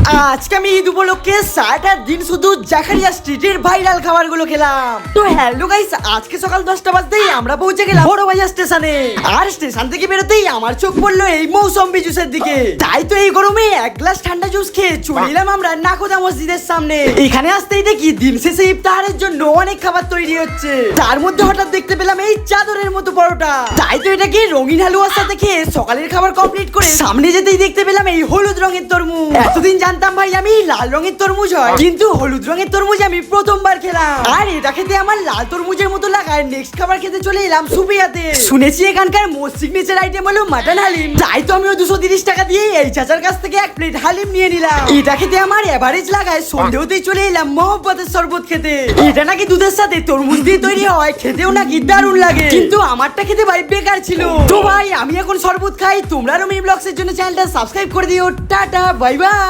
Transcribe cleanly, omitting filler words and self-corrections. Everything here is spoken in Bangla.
আজকে আমি ঈদ উপলক্ষে সারাটা দিন শুধু জাকারিয়া স্ট্রিটের ভাইরাল খাবারগুলো খেলাম। তো হ্যালো গাইস, আজকে সকাল 10টা বাজতেই আমরা পৌঁছে গেলাম বড় বাজার স্টেশনে। আর স্টেশন থেকে বেরোতেই আমার চোখ পড়লো এই মৌসম্বি জুসের দিকে। তাই তো এই গরমে এক গ্লাস ঠান্ডা জুস খেয়ে চলে এলাম আমরা নাখোদা মসজিদের সামনে। এখানে আসতেই দেখি দিন শেষে ইফতারের জন্য অনেক খাবার তৈরি হচ্ছে। তার মধ্যে হঠাৎ দেখতে পেলাম এই চাদরের মতো পরোটা। তাই তো এটাকে রঙিন হালুয়ার সাথে খেয়ে সকালের খাবার কমপ্লিট করে সামনে যেতেই দেখতে পেলাম এই হলুদ রঙের তরমুজ। এতদিন জানতাম ভাই আমি লাল রঙের তরমুজ হয়, কিন্তু হলুদ রঙের তরমুজ আমি প্রথমবার খেলাম। আর এটা খেতে আমার লাল তরমুজের মতো লাগায় নেক্সট খাবার খেতে চলে এলাম সুপিয়াতে। শুনেছি এখানকার মোস্ট সিগনেচার আইটেম হলো মাটন হালিম। তাই তো আমিও 230 টাকা দিয়ে এই চাচার কাছ থেকে এক প্লেট হালিম নিয়ে নিলাম। এটা খেতে আমার এভারেজ লাগায় সন্ধে হতেই চলে এলাম মহব্বতের শরবত খেতে। এটা নাকি দুধের সাথে তরমুজ দিয়ে তৈরি হয়, খেতেও নাকি দারুণ লাগে, কিন্তু আমারটা খেতে ভাই বেকার ছিল। তো ভাই আমি এখন শরবত খাই। তোমরা রুমি ব্লগসের জন্য চ্যানেলটা সাবস্ক্রাইব করে দিও। Tata bye bye.